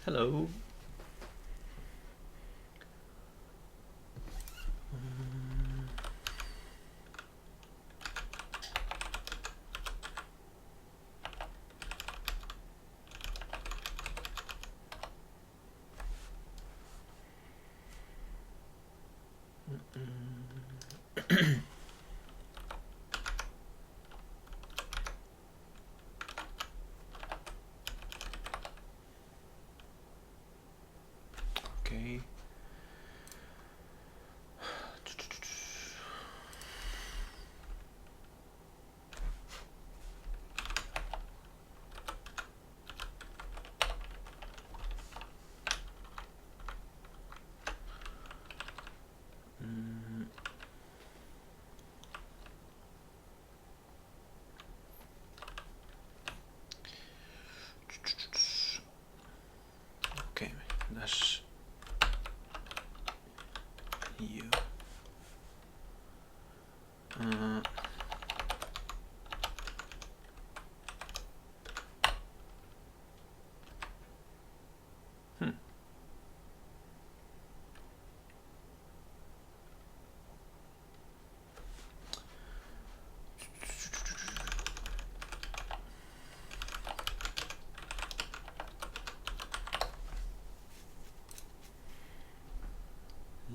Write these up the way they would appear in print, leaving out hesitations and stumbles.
Hello. Okay. Okay, dash you.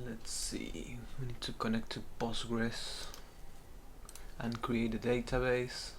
Let's see. We need to connect to Postgres and create a database.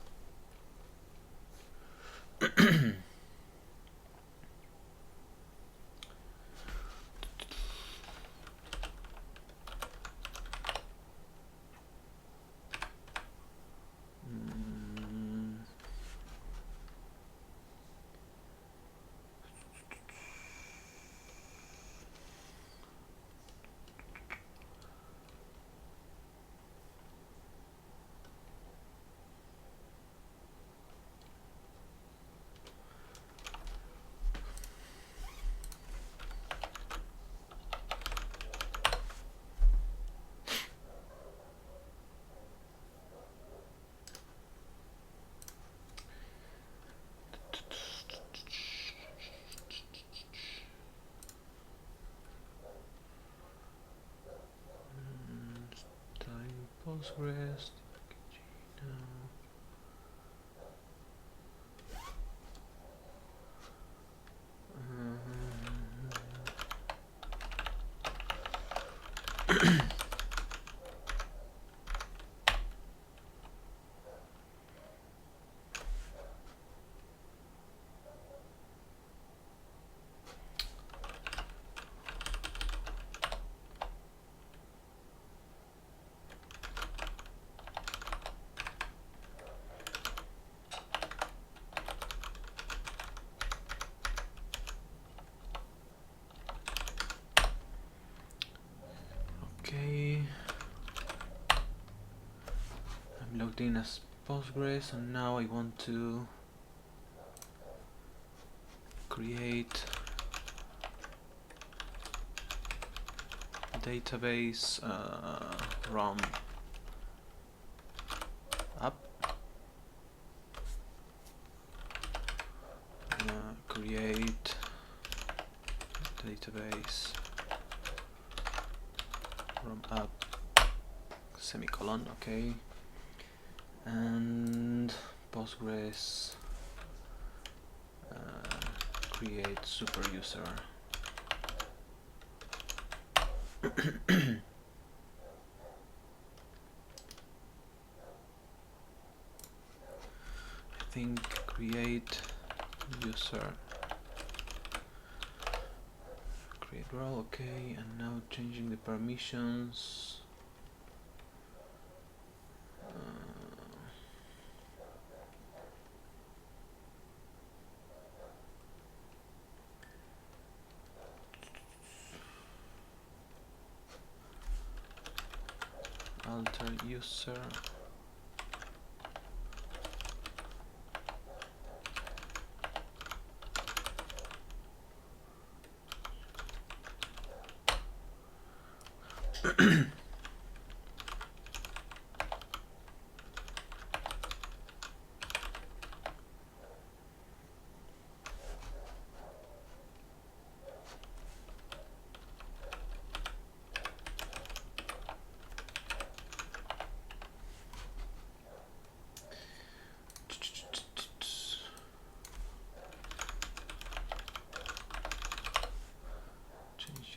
Postgres. Okay. I'm logged in as Postgres, and now I want to create a database ROM app. Create database ROM app semicolon. Okay. And Postgres create super user. I think create user, create role. Okay, and now changing the permissions. Alter user.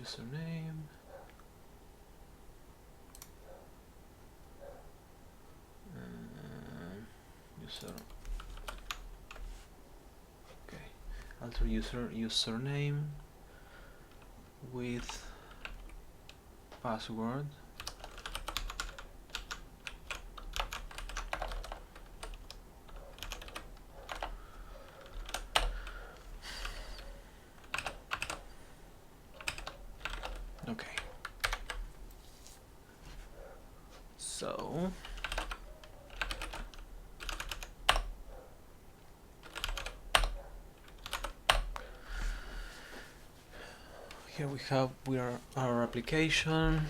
username. User. Okay. Alter username with password. Okay. So here we have our application.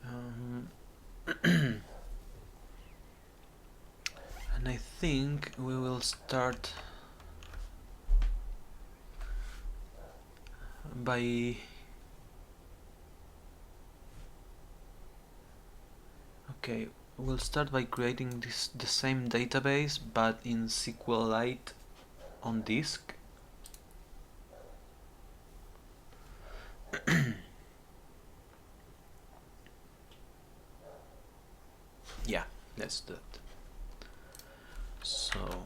And I think we will start by we'll start by creating the same database but in SQLite on disk. Yeah, let's do it. So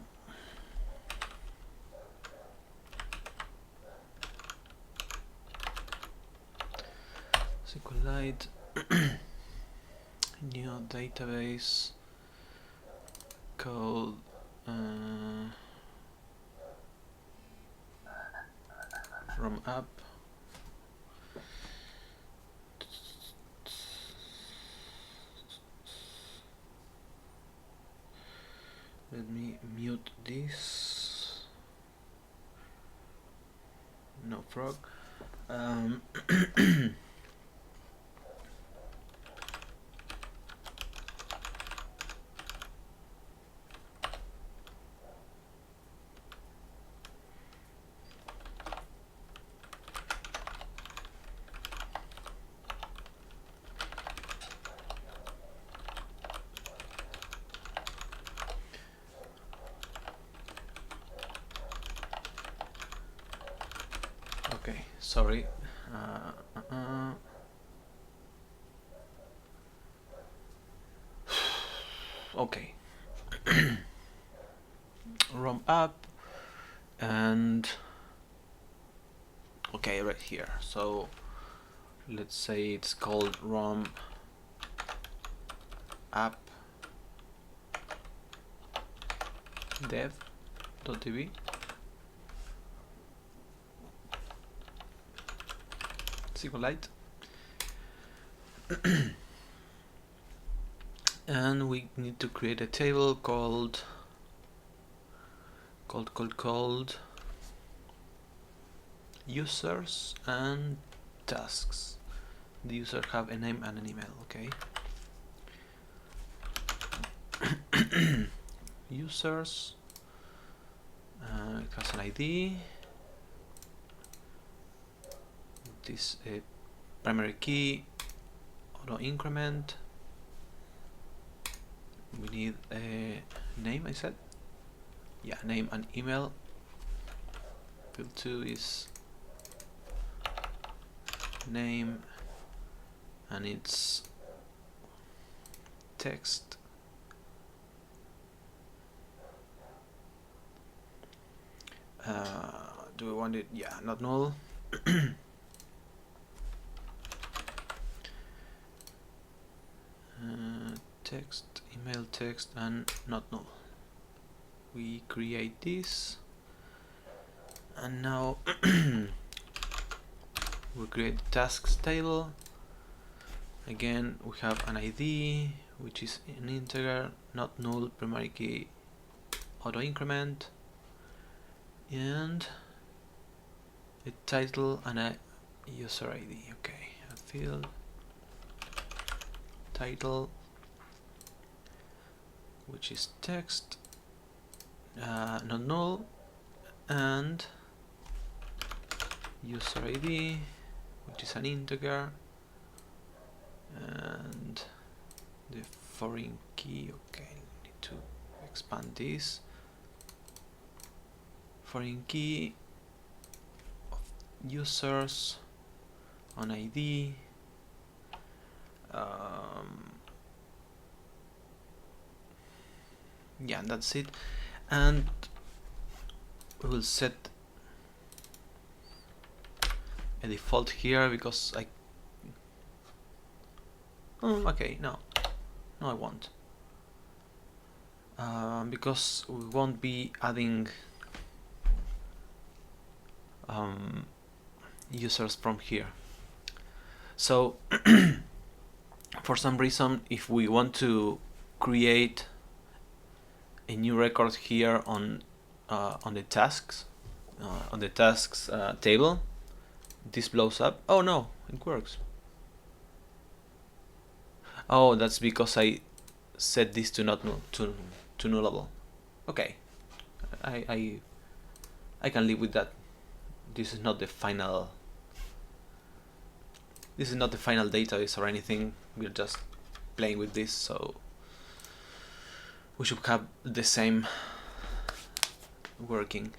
SQLite new database called ROM app. Let me mute this. No frog. Okay, sorry. Okay. ROM app and okay, right here. So let's say it's called ROM app dev.db. SQLite. And we need to create a table called users and tasks. The user have a name and an email. Okay. Users. It has an ID. This primary key, auto increment. We need a name, I said. Yeah, name and email. Field 2 is name and it's text. Do we want it? Yeah, not null. Text, email text, and not null. We create this, and now we create the tasks table. Again, we have an ID, which is an integer, not null, primary key, auto increment, and a title and a user ID. Okay, a field title, which is text, not null, and user ID, which is an integer, and the foreign key. Okay, need to expand this. Foreign key users on ID. Yeah, that's it. And we will set a default here because okay, no, I won't. Because we won't be adding users from here. So for some reason, if we want to create a new record here on the tasks table, this blows up. Oh no, it works. Oh, that's because I set this to not to nullable. Okay, I can live with that. This is not the final. This is not the final database or anything. We're just playing with this, so we should have the same working.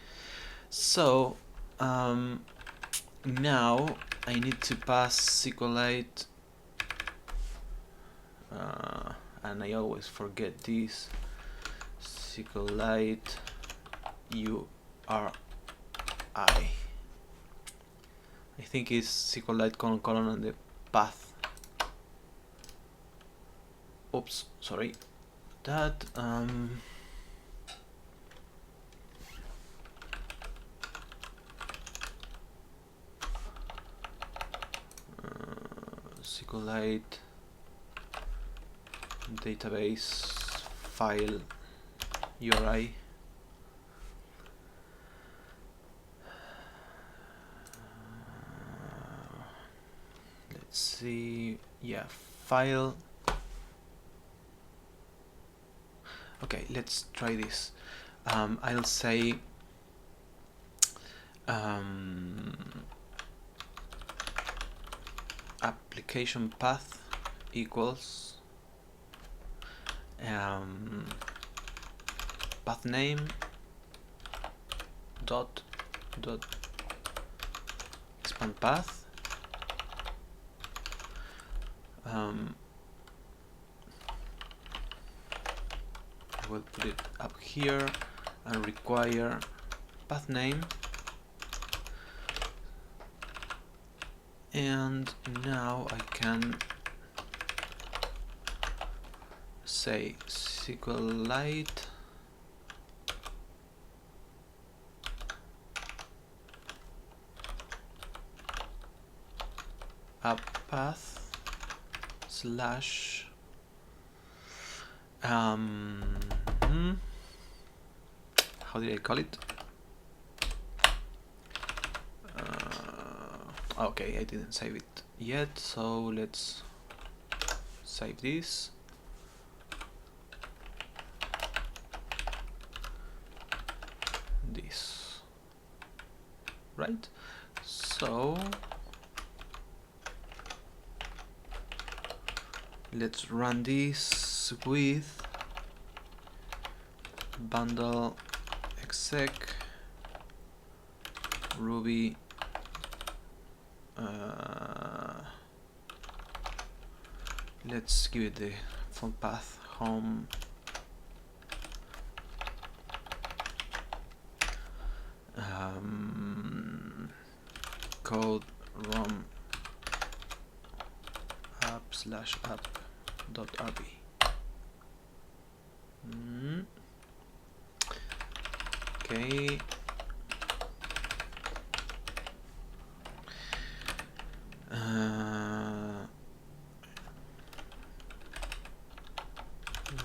So now I need to pass SQLite, and I always forget this. SQLite URI. I think it's SQLite : and the path. Oops, sorry. That SQLite database file URI. Let's see. Yeah, file. Okay, let's try this. I'll say application path equals path name dot expand path. I will put it up here and require path name. And now I can say SQLite app path slash how did I call it? Okay, I didn't save it yet, so let's save this. This, right? So let's run this with bundle exec ruby let's give it the full path home code ROM app/app.rb. Okay.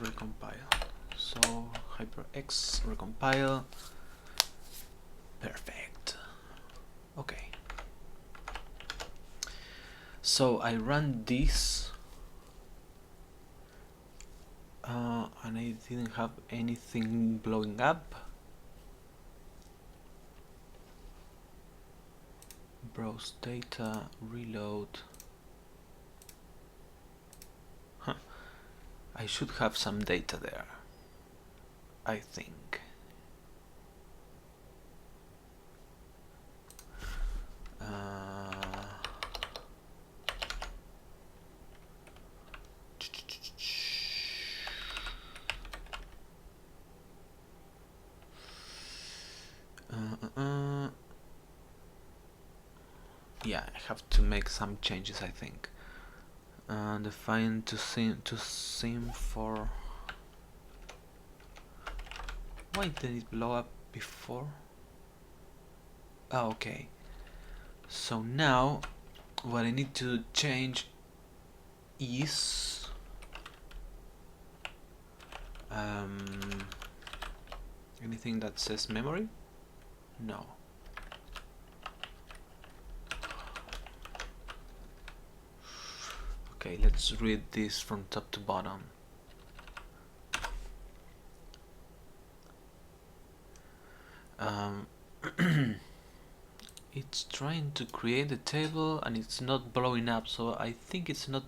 Recompile. So hyperx recompile. Perfect. Okay. So I run this and I didn't have anything blowing up. Browse data, reload. I should have some data there, I think. Yeah, I have to make some changes, I think. Define to sim for. Why did it blow up before? Oh, okay. So now what I need to change is anything that says memory? No. Okay, let's read this from top to bottom. It's trying to create a table and it's not blowing up, so I think it's not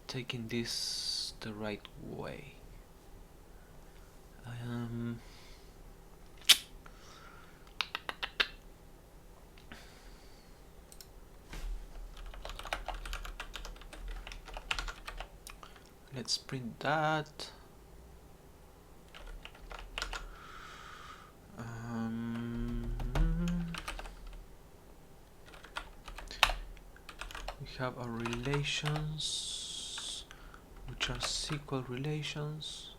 taking this the right way. Let's print that. We have our relations, which are SQL relations.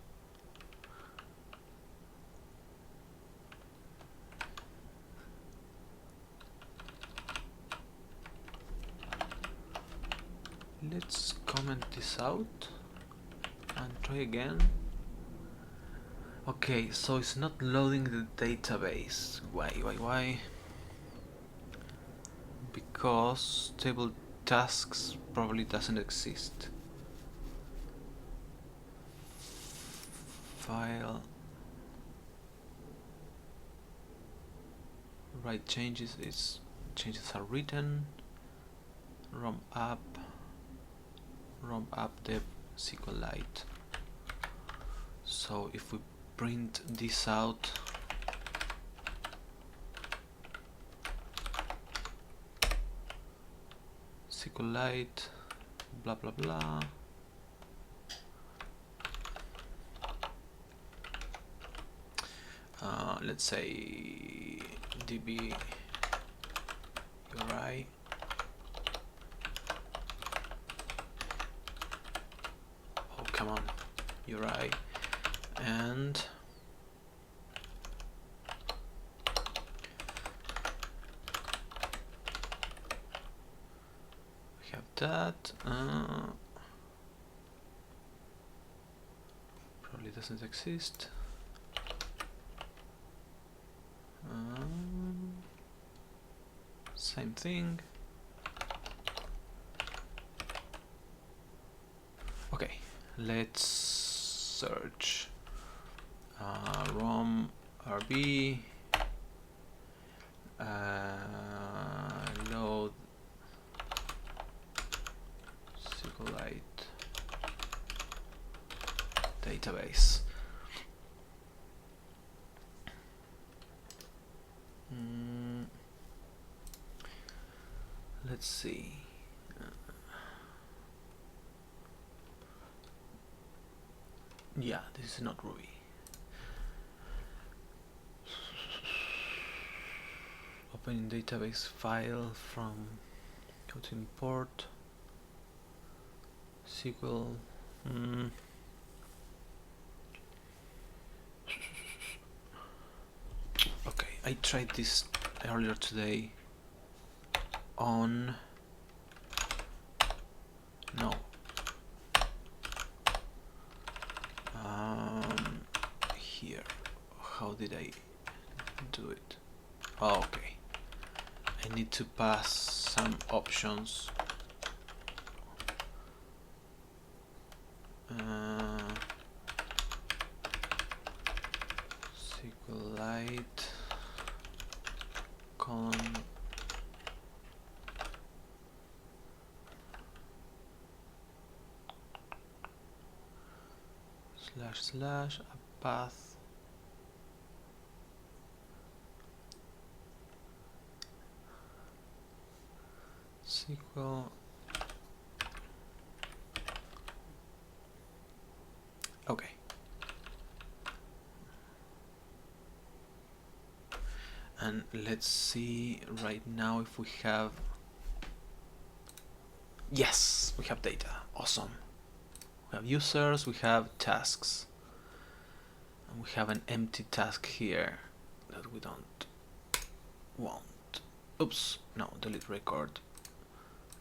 Let's comment this out and try again. Okay, so it's not loading the database. Why? Because table tasks probably doesn't exist. File. Write changes is changes are written. ROM app dev SQLite. So if we print this out, SQLite, blah blah blah. Let's say db URI. Oh, come on, URI, and we have that. Probably doesn't exist. Same thing. Okay, let's search ROM RB load SQLite database. Let's see. Yeah, this is not Ruby. Opening database file from, go to import SQL. Okay, I tried this earlier today on no here. How did I do it? Oh, okay, I need to pass some options. SQLite colon / a path SQL. Okay. And let's see right now if we have, yes, we have data. Awesome. We have users, we have tasks, and we have an empty task here that we don't want. Oops, no, delete record.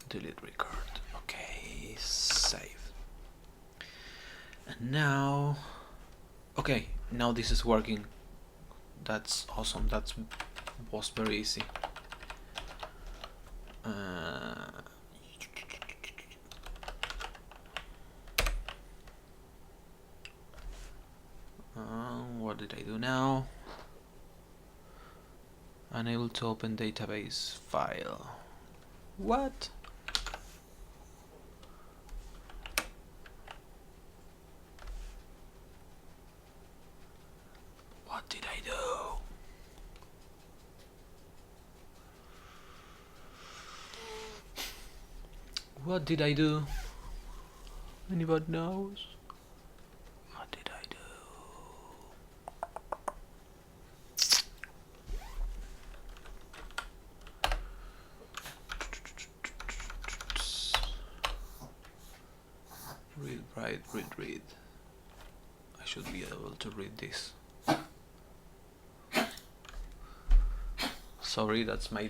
Delete record. Okay, save. And now, okay, now this is working. That's awesome. That was very easy. What did I do now? Unable to open database file. What? What did I do? What did I do? Anybody knows? What did I do? Read, write, read. I should be able to read this. Sorry, that's my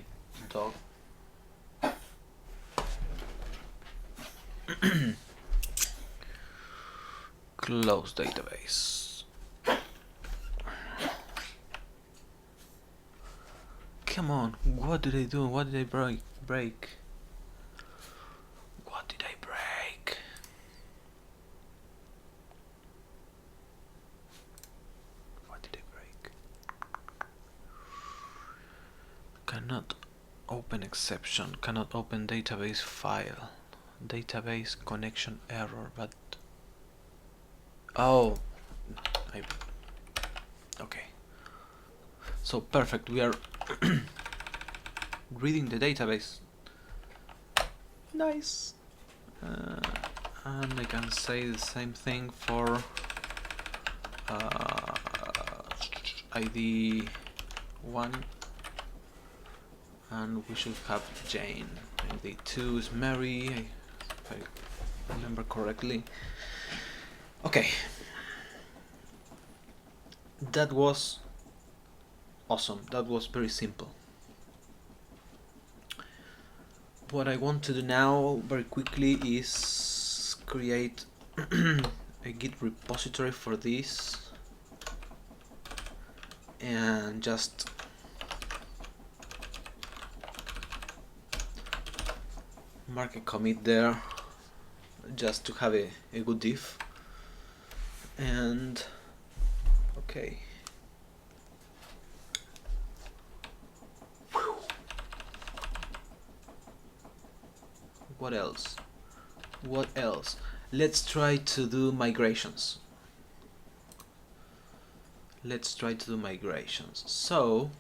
dog. Close database. Come on, what did I do? What did I break? What did I break? What did I break? Cannot open exception, cannot open database file. Database connection error, but oh, okay. So perfect, we are reading the database. Nice. And I can say the same thing for ID 1, and we should have Jane. ID 2 is Mary, if I remember correctly. Okay, that was awesome. That was very simple. What I want to do now very quickly is create a Git repository for this and just mark a commit there just to have a good diff. And okay, what else? Let's try to do migrations. So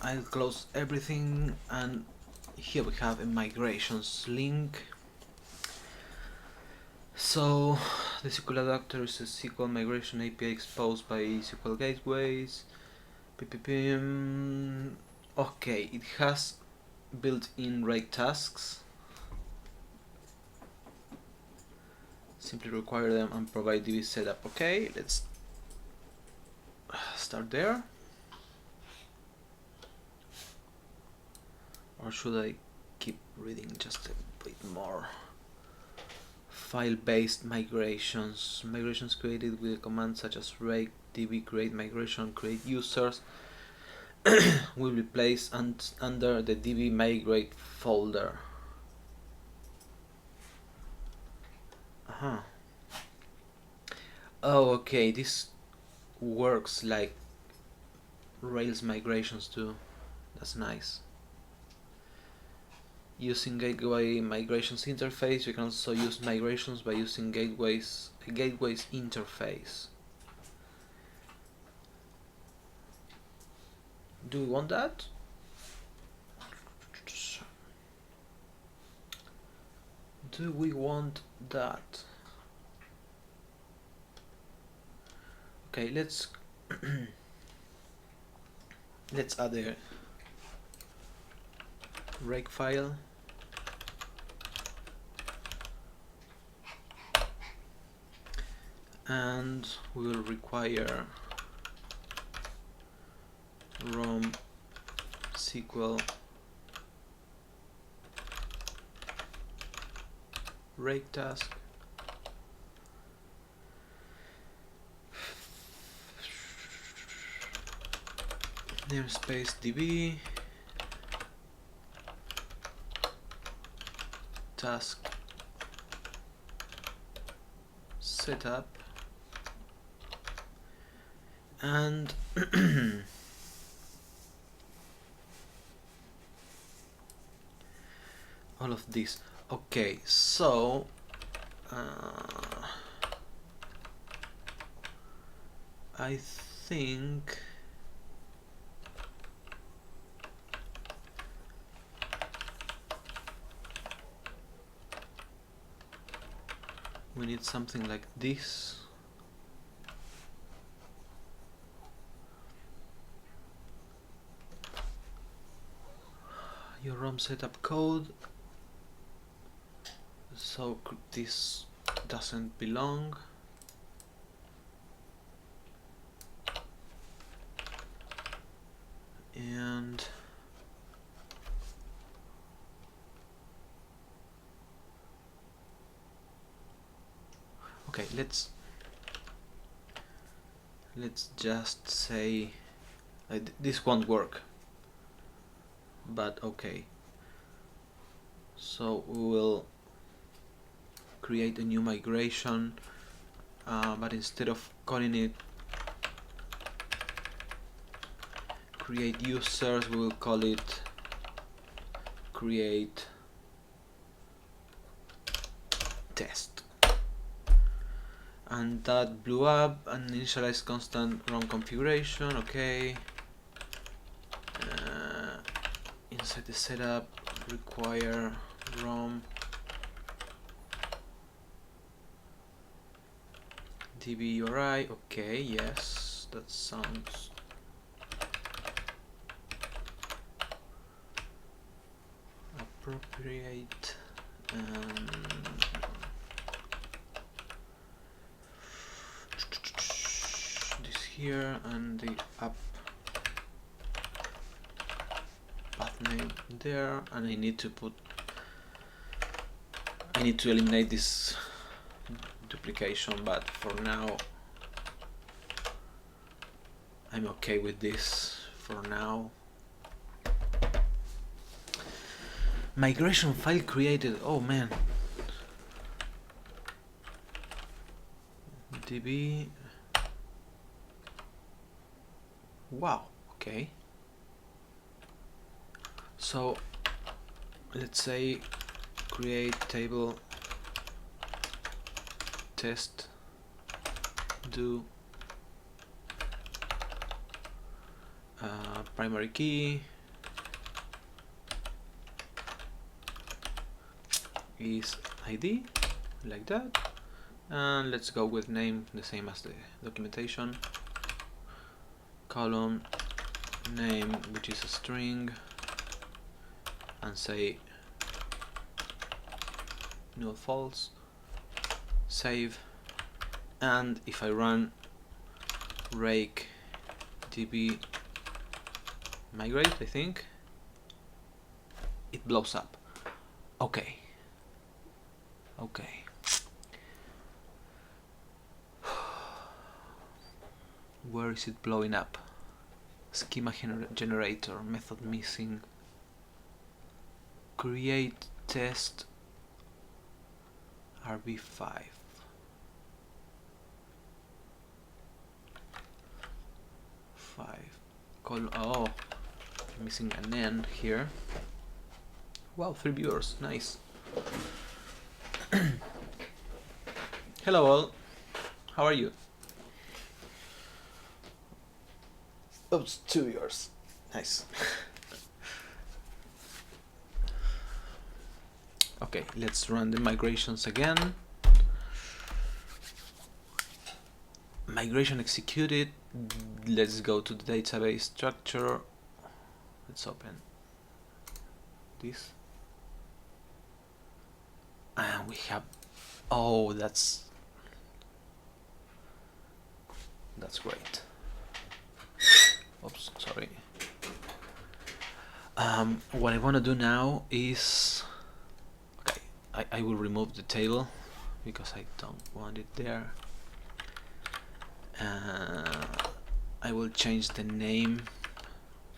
I'll close everything, and here we have a migrations link. So the SQL adapter is a SQL migration API exposed by SQL gateways. Okay, it has built-in rake tasks. Simply require them and provide DB setup. Okay, let's start there. Or should I keep reading just a bit more? File-based migrations. Migrations created with a command such as rake db create migration create users will be placed under the db migrate folder. Oh, okay, this works like Rails migrations too. That's nice. Using gateway migrations interface, you can also use migrations by using gateways interface. Do we want that? Do we want that? Okay, let's let's add a rake file. And we will require ROM SQL rake task. Namespace db task setup, and all of this. Okay, so I think we need something like this. Your ROM setup code. So this doesn't belong. And okay, let's just say this won't work, but okay. So we will create a new migration, but instead of calling it create users, we will call it create test. And that blew up. And initialize constant ROM configuration. Okay. Inside the setup, require ROM db URI. Okay, yes, that sounds appropriate. This here, and the app path name there, and I need to eliminate this duplication, but for now I'm okay with this for now. Migration file created. Oh man. db. Wow. Okay. So let's say create table test do primary key is ID, like that, and let's go with name the same as the documentation, column name, which is a string, and say null false, save. And if I run rake db migrate, I think it blows up. Okay. Okay. Where is it blowing up? Schema generator, method missing, create test rb5. Oh, missing an N here. Wow, 3 viewers, nice. Hello all, how are you? Oh, it's 2 viewers, nice. Okay, let's run the migrations again. Migration executed. Let's go to the database structure Let's open this, and we have, oh, that's great. Oops, sorry. What I want to do now is, okay, I will remove the table because I don't want it there. I will change the name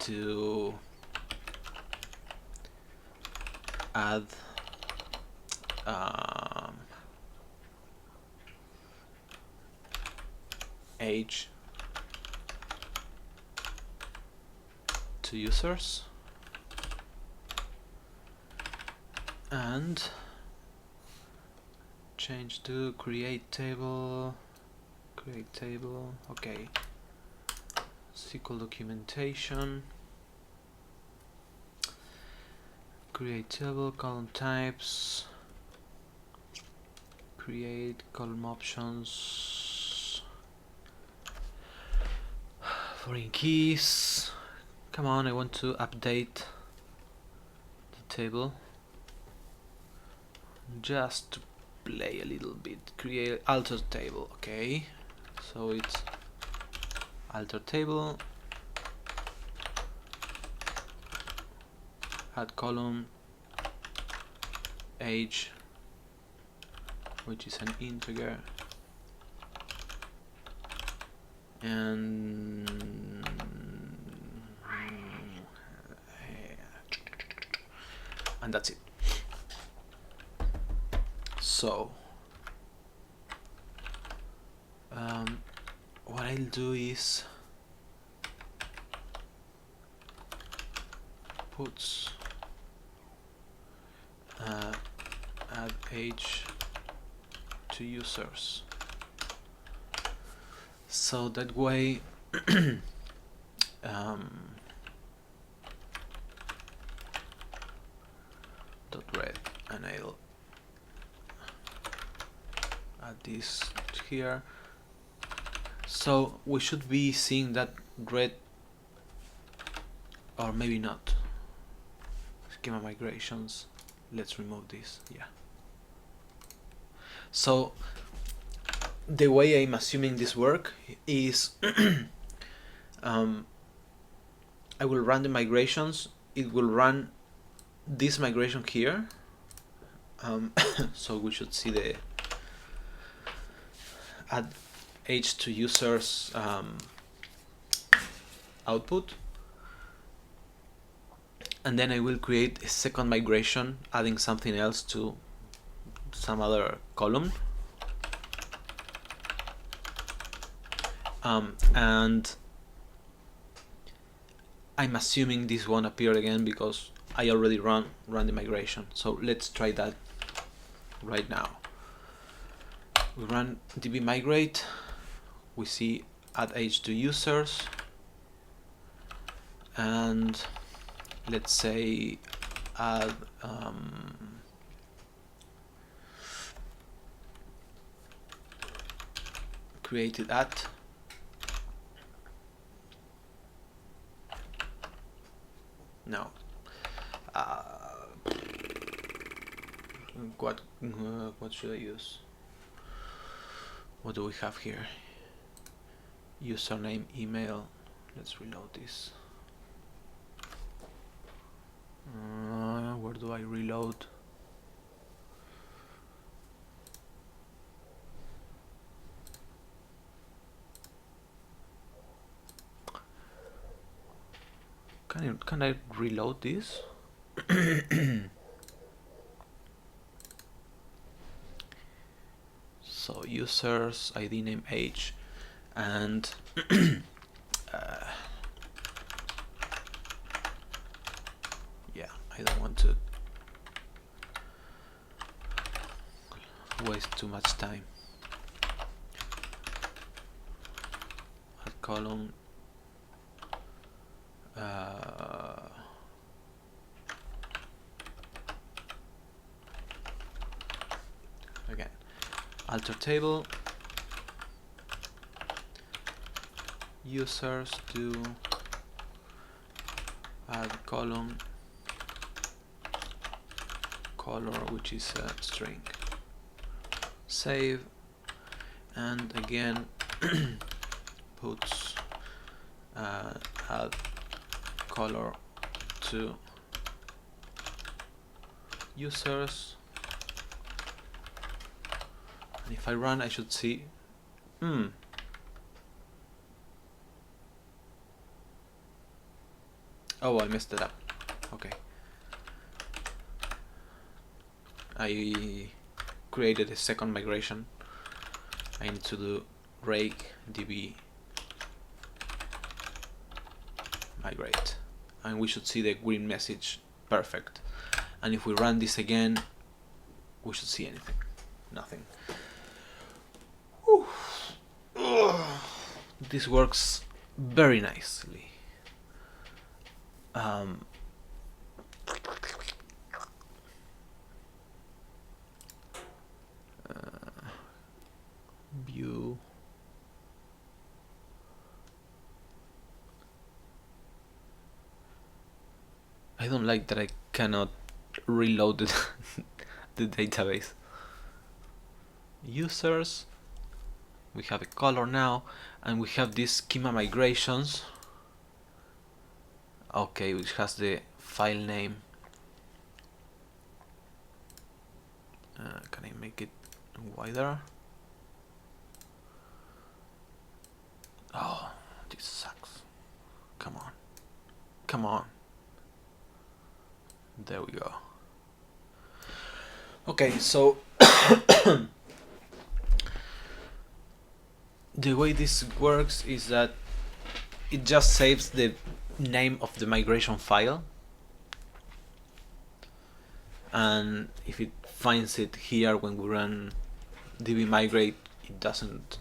to add age to users, and change to create table, okay, SQL documentation, create table, column types, create column options, foreign keys. Come on, I want to update the table just to play a little bit. Create alter table, okay, so it's alter table, add column, age, which is an integer, and that's it. So what I'll do is puts add age to users, so that way dot red, and I'll add this here. So we should be seeing that red, or maybe not. Schema migrations, let's remove this, yeah. So the way I'm assuming this work is I will run the migrations, it will run this migration here, so we should see the add age to users output, and then I will create a second migration adding something else to some other column, and I'm assuming this won't appear again because I already run the migration. So let's try that right now. We run db migrate, we see add age to users, and let's say add created at, no, what should I use? What do we have here? Username, email. Let's reload this. Where do I reload? Can I reload this? So users, ID, name, age, and yeah, I don't want to waste too much time. Add column, again, alter table, users to add column color, which is a string. Save, and again puts add color to users, and if I run I should see oh, I messed it up. Okay, I created a second migration. I need to do rake db migrate, and we should see the green message. Perfect. And if we run this again, we should see anything. Nothing. This works very nicely. View. I don't like that I cannot reload the database. Users, we have a color now, and we have these schema migrations. Okay, which has the file name. Can I make it wider? Oh, this sucks. Come on. Come on. There we go. Okay, so the way this works is that it just saves the name of the migration file, and if it finds it here when we run db migrate, it doesn't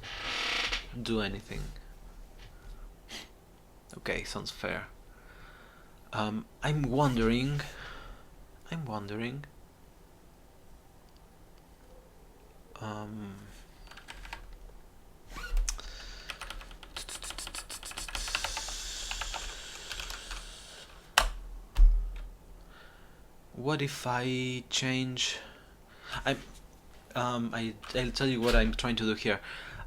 do anything. Okay, sounds fair. I'm wondering what if I change? I'll tell you what I'm trying to do here.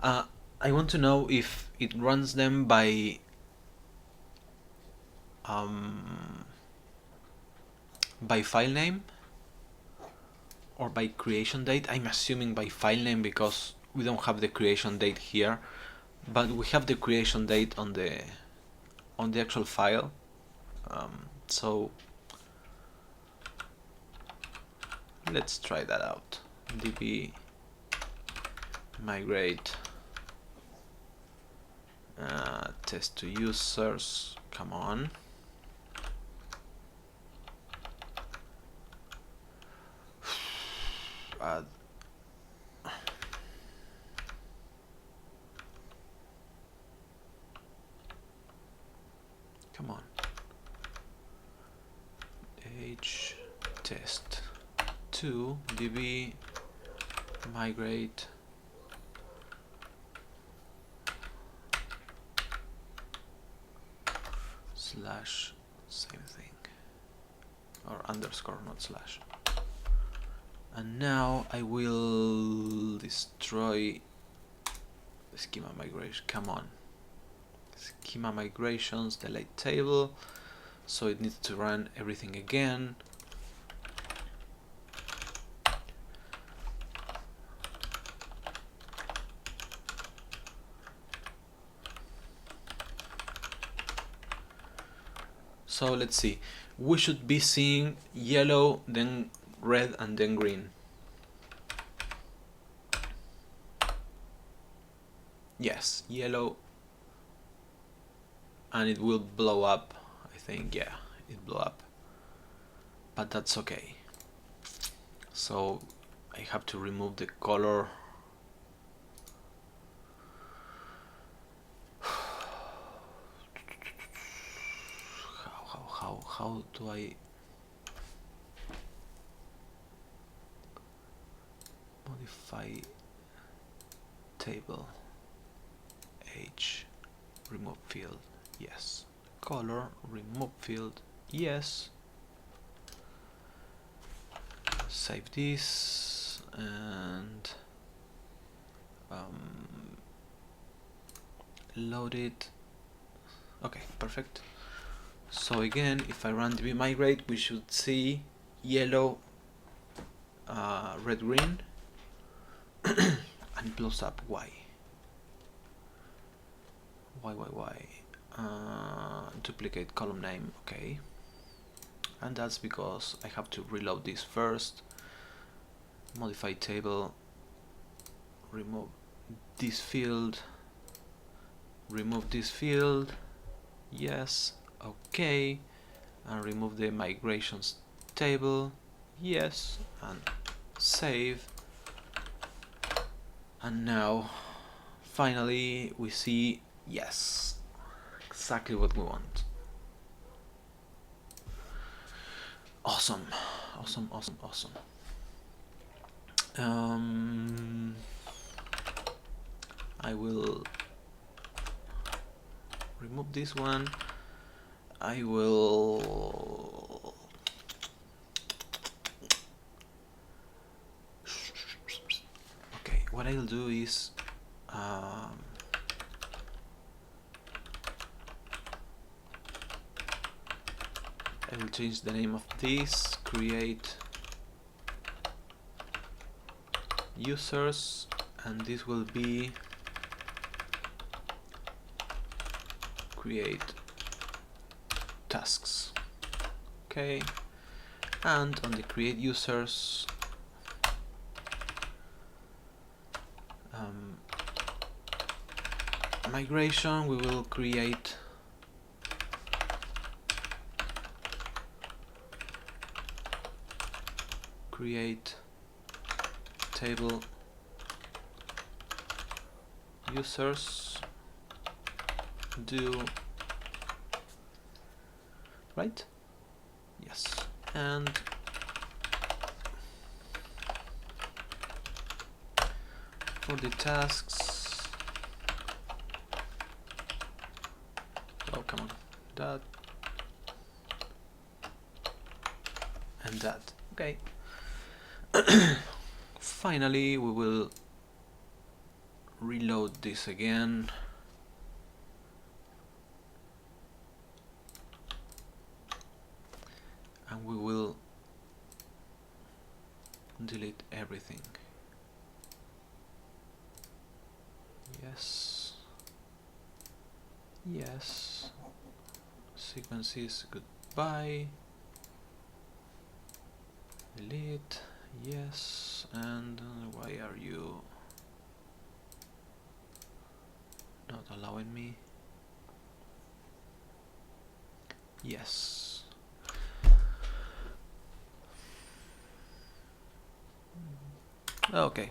I want to know if it runs them by file name or by creation date. I'm assuming by file name because we don't have the creation date here, but we have the creation date on the actual file. So let's try that out. db migrate test to users. Come on. Come on. H test to db migrate slash same thing, or underscore, not slash. And now I will destroy the schema migration. Come on. Schema migrations, delete table. So it needs to run everything again. So let's see. We should be seeing yellow, then red, and then green. Yes, yellow, and it will blow up. I think, yeah, it blew up, but that's okay. So I have to remove the color. How do I modify table? H remove field, yes. Color remove field, Yes. Save this and load it. Okay, perfect. So again, if I run db migrate, we should see yellow, red, green, and it blows up. Why? Duplicate column name. Okay, and that's because I have to reload this first. Modify table, remove this field, remove this field, yes, okay, and remove the migrations table, yes, and save. And now finally we see yes, exactly what we want. Awesome, awesome, awesome, awesome. I will remove this one. I will okay, what I'll do is I will change the name of this, create users, and this will be create tasks. Okay, and on the create users, migration, we will create table users do, right? Yes, and for the tasks, oh come on, that and that. Okay. Finally, we will reload this again. And we will delete everything. Yes. Yes. Sequences, goodbye. Delete. Yes. And why are you not allowing me? Yes. Okay.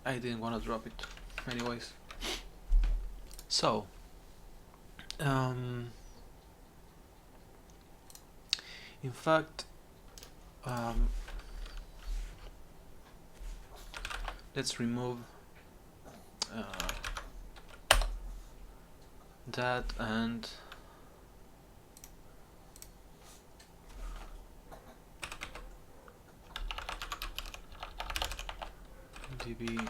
I didn't want to drop it. Anyways. So. In fact, let's remove that and db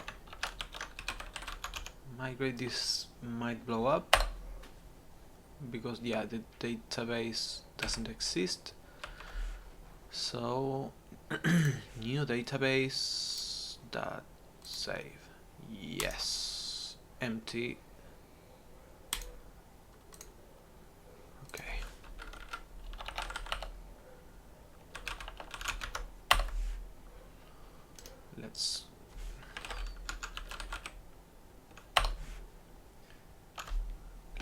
migrate. This might blow up because yeah, the database doesn't exist. So new database dot save. Yes, empty. Okay.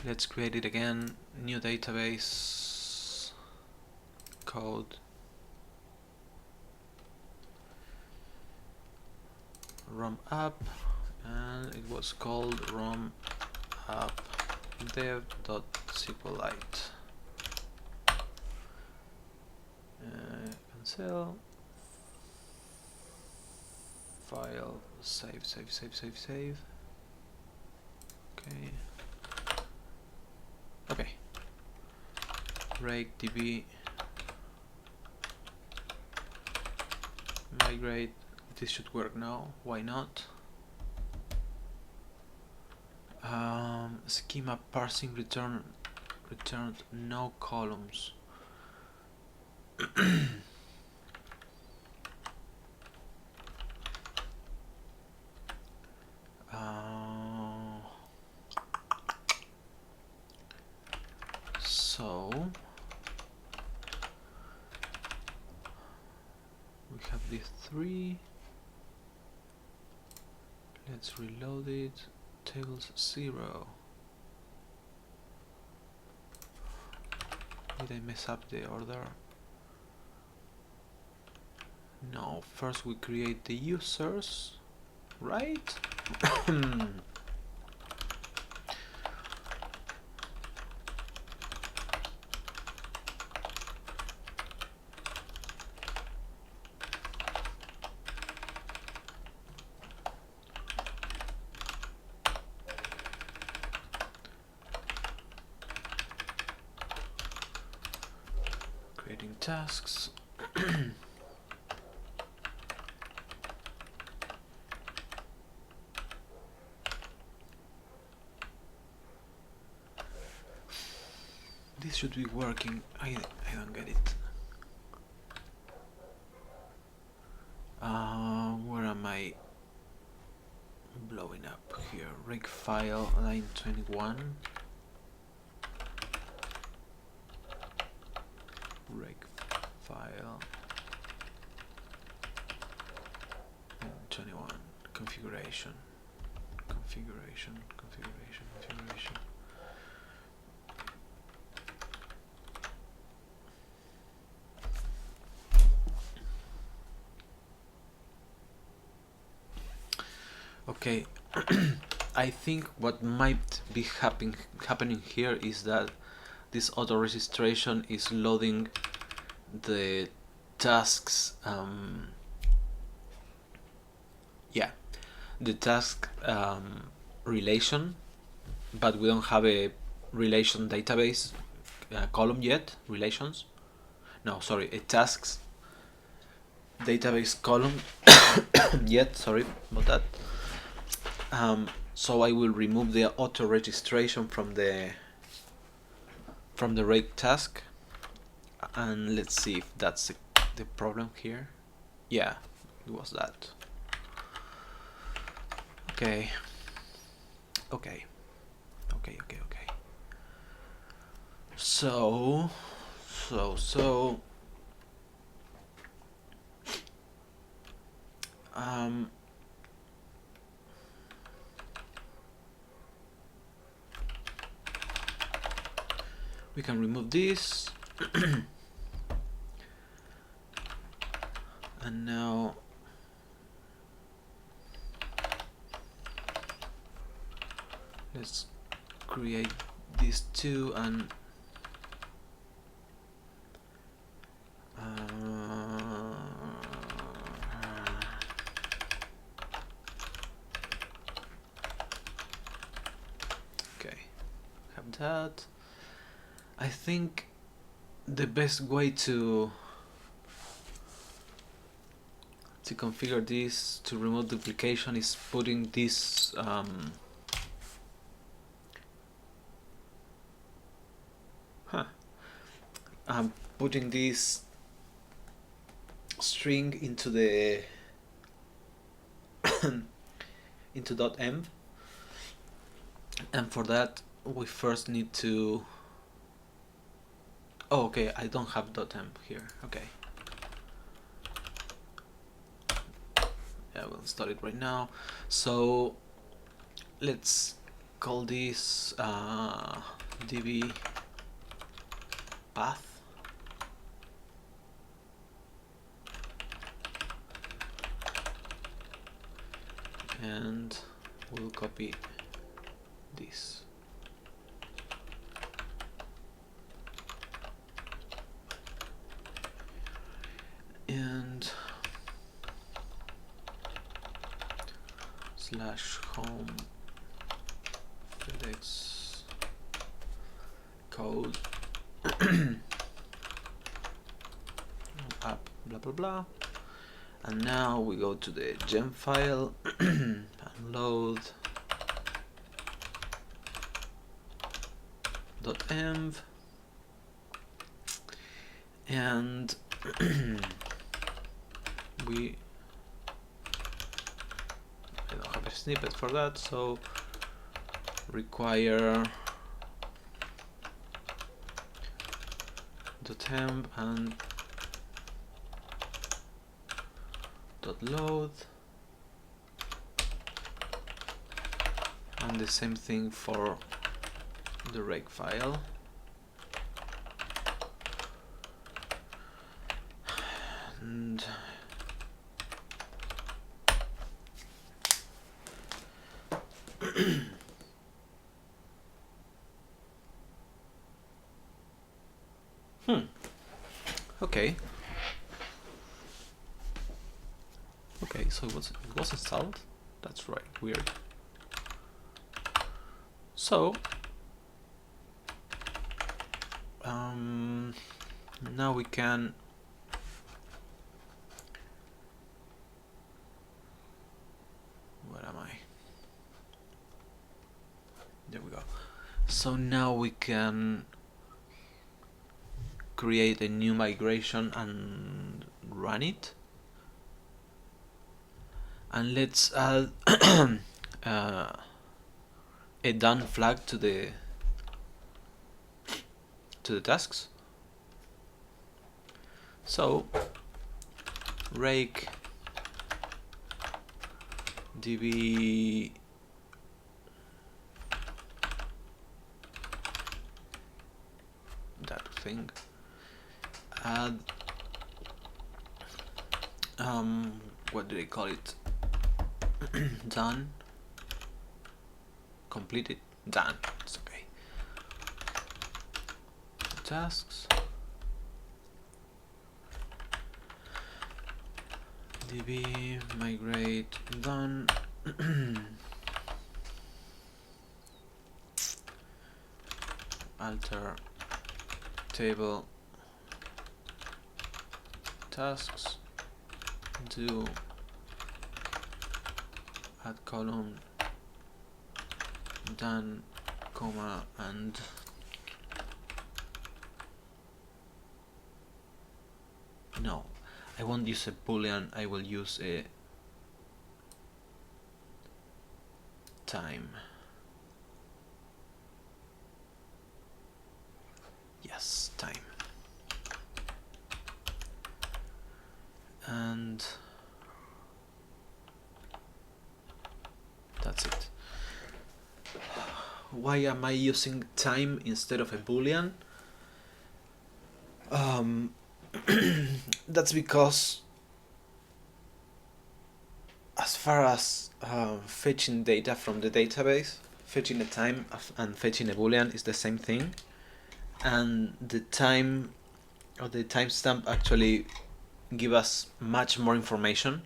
Let's create it again. New database code ROM app, and it was called ROM app dev.sqlite. Cancel. File, save. Okay. rake db migrate. This should work now. Why not? Schema parsing returned no columns. So we have these three. Let's reload it. Tables 0. Did I mess up the order? No, first we create the users, right? Creating tasks. This should be working. I don't get it. Where am I blowing up here? Rake file line 21. Rake file 21. Configuration. Okay, I think what might be happening here is that this auto registration is loading the tasks. The task relation, but we don't have a relation database column yet. Relations? No, sorry, a tasks database column yet. Sorry about that. So I will remove the auto registration from the rake task, and let's see if that's the problem here. Yeah, it was that. Okay. So we can remove this. And now let's create these two and okay, have that. I think the best way to configure this to remove duplication is putting this putting this string into the into .env, and for that we first need to okay, I don't have .env here. Okay, yeah, we'll install it right now. So let's call this db path, and we'll copy this. And /home FedEx code app blah blah blah. And now we go to the gem file and load .env, and I don't have a snippet for that, so require .env and .load, and the same thing for the rake file. And okay. Okay, so it was installed. That's right, weird. So now we can where am I? There we go. So now we can create a new migration and run it. And let's add a done flag to the tasks. So rake db that thing, add what do they call it? Done, completed, done. It's okay. Tasks db migrate done. Alter table tasks, do add column done, comma, and no, I won't use a boolean, I will use a time. Yes, time. And that's it. Why am I using time instead of a boolean? That's because as far as fetching data from the database, fetching a time and fetching a boolean is the same thing, and the time or the timestamp actually give us much more information.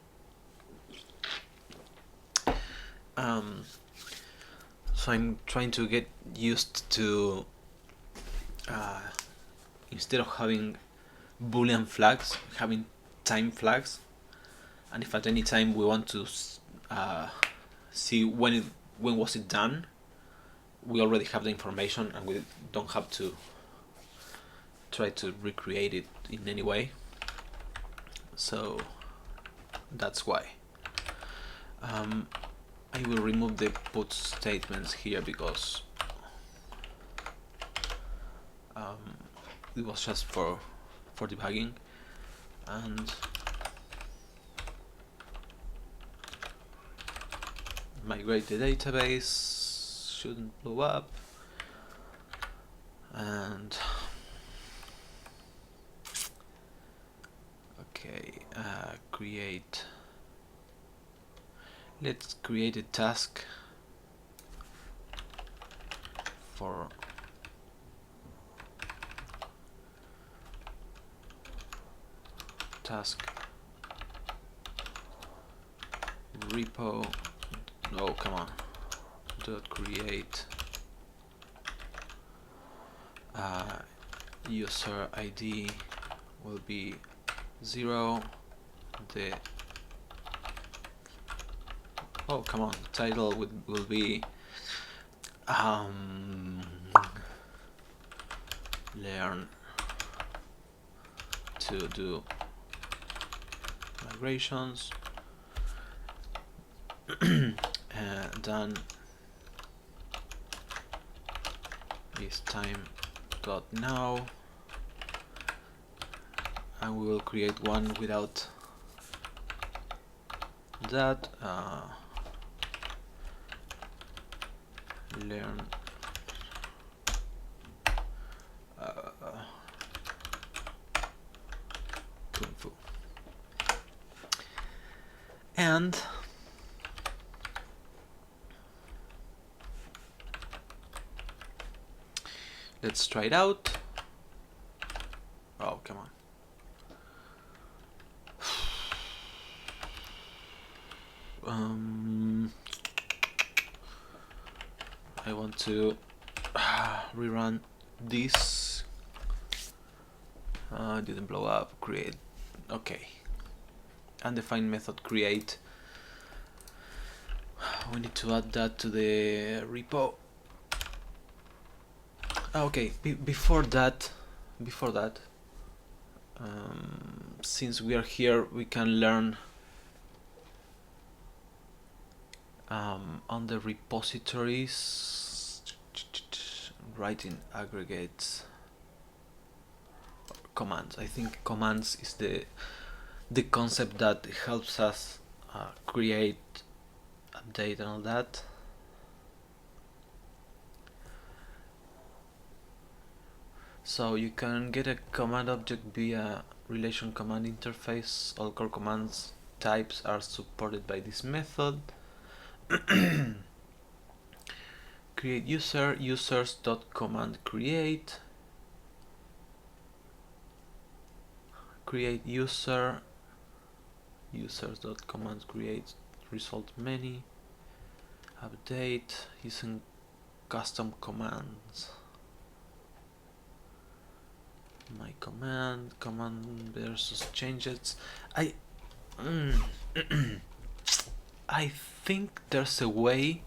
So I'm trying to get used to instead of having boolean flags, having time flags, and if at any time we want to see when was it done, we already have the information and we don't have to try to recreate it in any way. So that's why. I will remove the put statements here because it was just for debugging, and migrate the database shouldn't blow up, and okay, let's create a task for task repo. No, come on. Dot create user ID will be 0 the come on, the title will be learn to do migrations. Done is time dot now, and we will create one without that. Learn Kung Fu. And let's try it out. Oh, come on. I want to rerun this. Didn't blow up. Create. Okay. Undefined method create. We need to add that to the repo. Okay. Before that, since we are here, we can learn on the repositories, writing aggregates, commands. I think commands is the concept that helps us create, update, and all that. So you can get a command object via relation command interface. All core commands types are supported by this method. Create user, users.command create user, users.command create result many, update using custom commands. My command versus changes. I think there's a way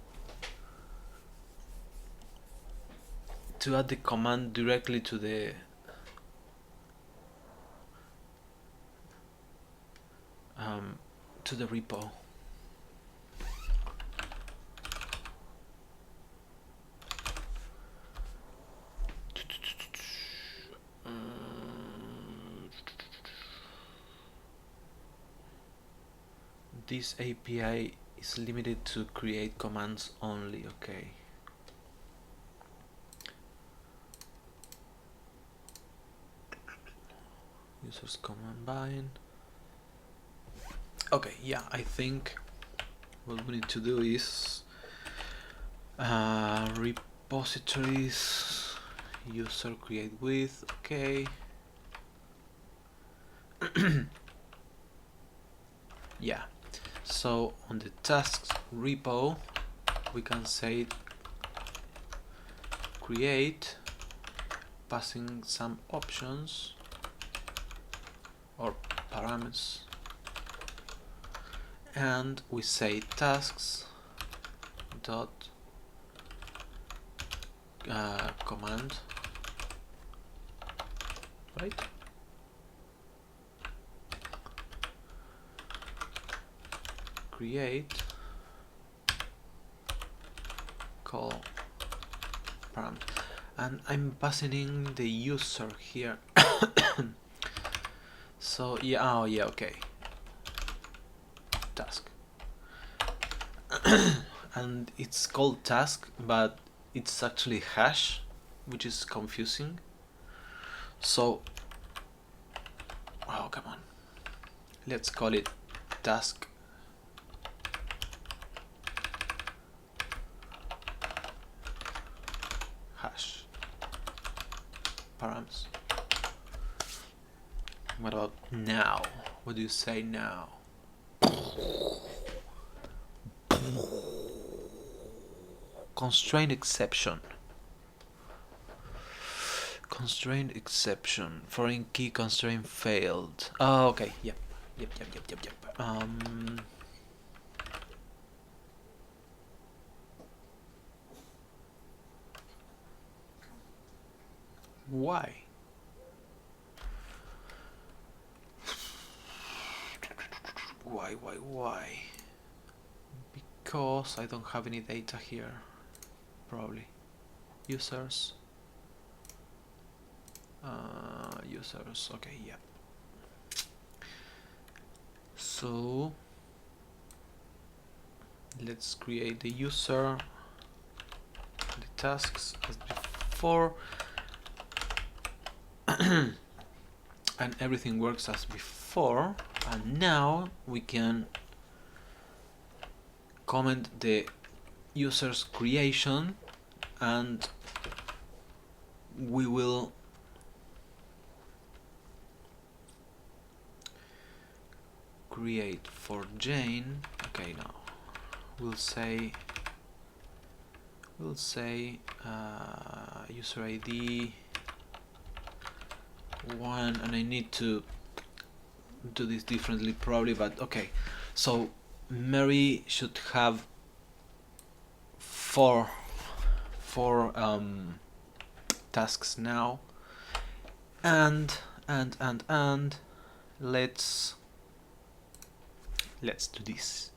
to add the command directly to the repo. This API is limited to create commands only. Okay. Users command bind. Okay, yeah, I think what we need to do is repositories, user create with, okay. Yeah, so on the tasks repo, we can say create, passing some options or parameters, and we say tasks dot command, right? Create call parameter, and I'm passing in the user here. So yeah, oh yeah, okay. Task. And it's called task, but it's actually hash, which is confusing. So, oh come on, let's call it task hash params. What about now? What do you say now? Constraint exception. constraint exception. Foreign key constraint failed. Oh, okay. Yep. Yep. Why? Why? Because I don't have any data here. Probably. Users. Users. Okay, yeah. So let's create the user, the tasks as before, and everything works as before. And now we can comment the user's creation, and we will create for Jane. Okay, now we'll say user ID 1, and I need to do this differently probably, but okay. So Mary should have four tasks now, and let's do this.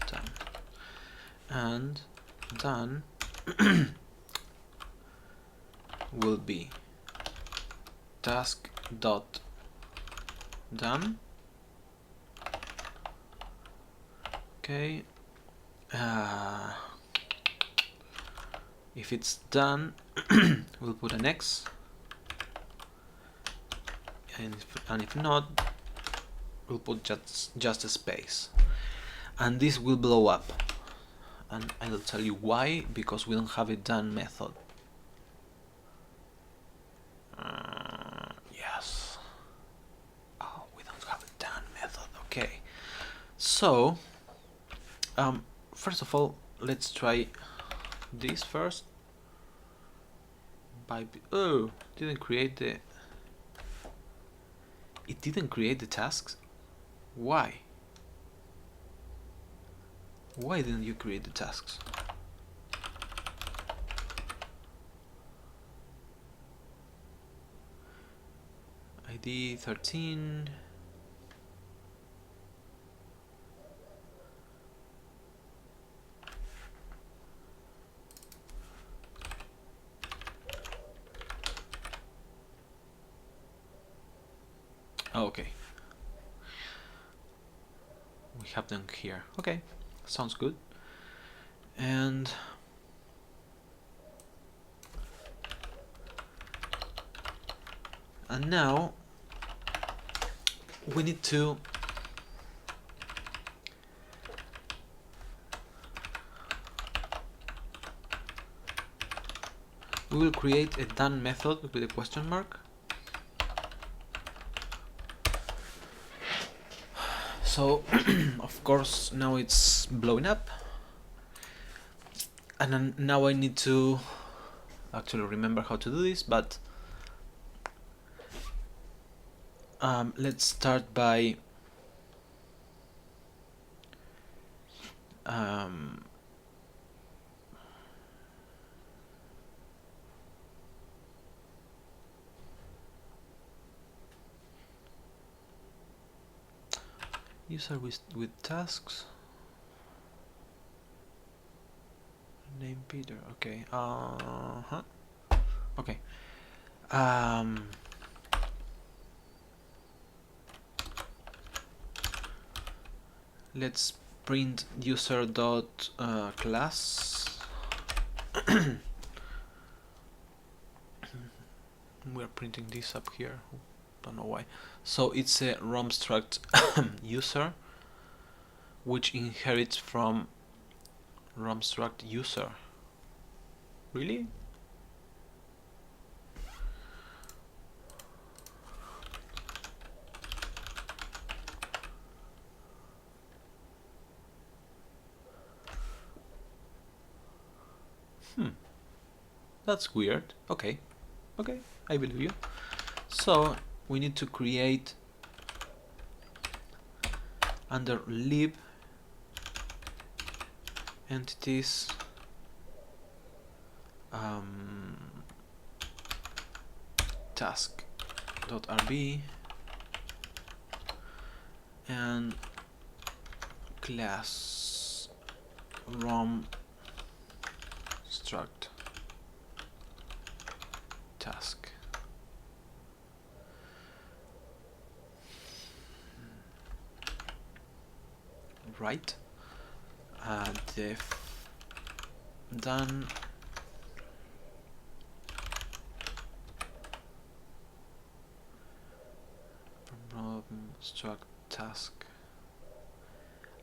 Done. And done will be task dot done. Okay. If it's done, we'll put an X, and if not, we'll put just a space, and this will blow up. And I'll tell you why, because we don't have a done method. Yes. Oh, we don't have a done method. Okay. So, first of all, let's try this first. Oh, it didn't create the tasks. Why? Why didn't you create the tasks? ID 13. Oh, okay. We have them here. Okay, sounds good. And now we need to we will create a done method with a question mark. So of course now it's blowing up, and now I need to actually remember how to do this, but let's start by user with tasks, name Peter. Okay. Okay. Let's print user dot class. We're printing this up here. Don't know why. So it's a ROM struct user, which inherits from ROM struct user. Really? That's weird. Okay, I believe you. So we need to create under lib entities task.rb and class ROM struct task. Right. Def done. ROM struct task.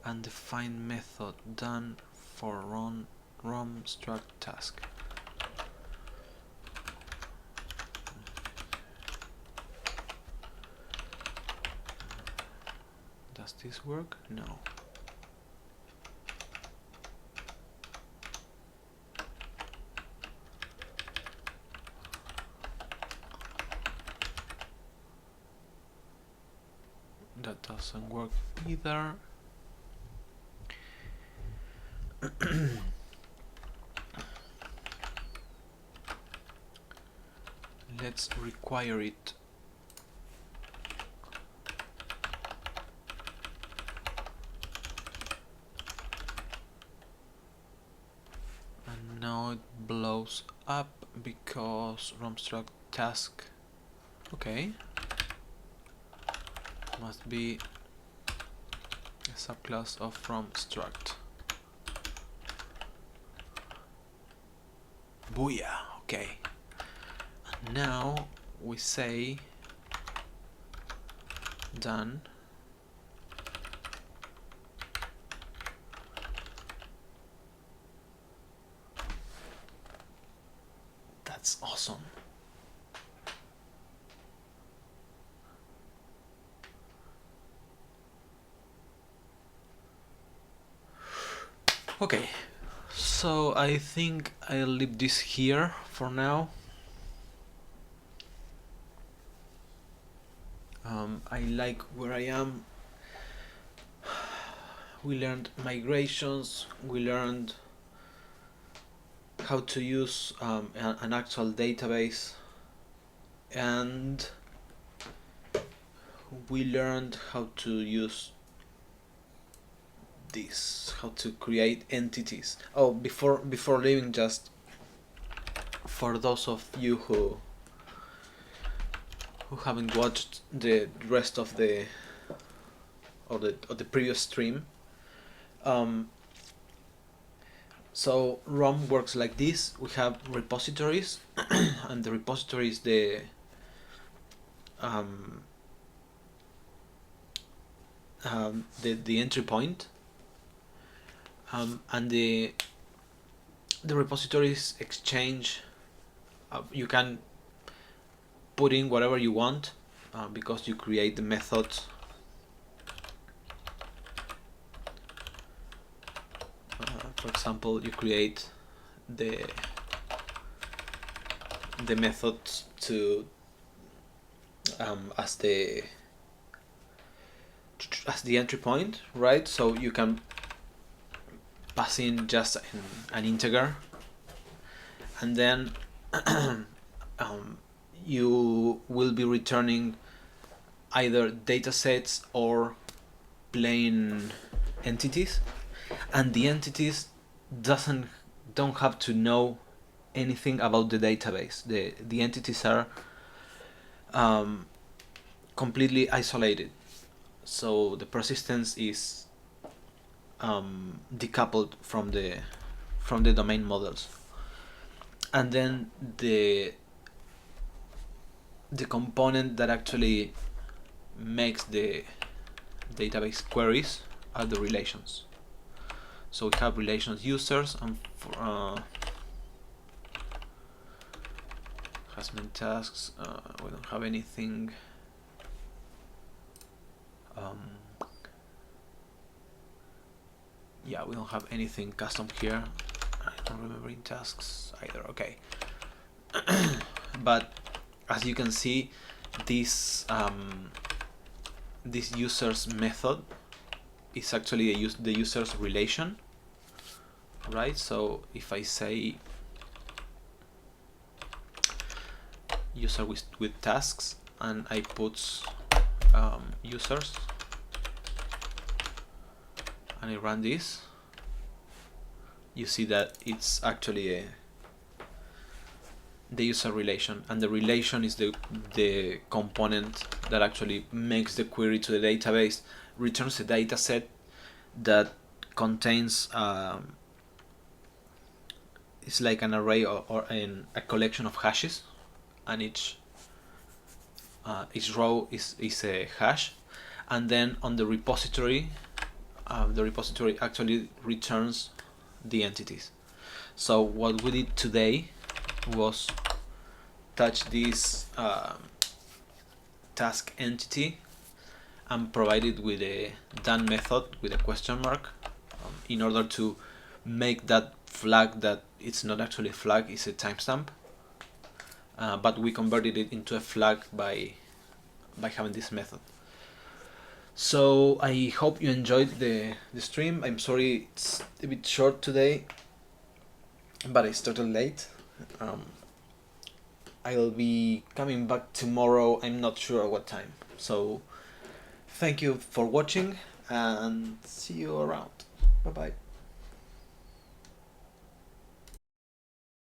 Undefined method done for ROM struct task. Does this work? No. That doesn't work either. Let's require it. And now it blows up because ROM struct task. Okay. Must be a subclass of ROM struct. Booyah! Okay. And now we say done. That's awesome. Okay, so I think I'll leave this here for now. I like where I am. We learned migrations, we learned how to use an actual database, and we learned how to use this, how to create entities. Oh, before leaving, just for those of you who haven't watched the rest of the previous stream, so ROM works like this. We have repositories, and the repository is the entry point, and the repositories exchange. You can put in whatever you want because you create the methods. For example, you create the methods to as the entry point, right? So you can pass in just an integer, and then you will be returning either datasets or plain entities, and the entities don't have to know anything about the database. The entities are completely isolated, so the persistence is decoupled from the domain models, and then the component that actually makes the database queries are the relations. So we have relations users and harassment tasks. We don't have anything. Yeah, we don't have anything custom here. I'm remembering tasks either. Okay. But as you can see, this this user's method is actually the user's relation, right? So if I say user with tasks and I put users and I run this, you see that it's actually the user relation, and the relation is the component that actually makes the query to the database, returns a data set that contains it's like an array or a collection of hashes, and each row is a hash, and then on the repository actually returns the entities. So what we did today was touch this task entity and provide it with a done method with a question mark in order to make that flag that it's not actually a flag, it's a timestamp, but we converted it into a flag by having this method. So I hope you enjoyed the stream. I'm sorry it's a bit short today, but I started late. I'll be coming back tomorrow, I'm not sure what time. So thank you for watching and see you around. Bye bye.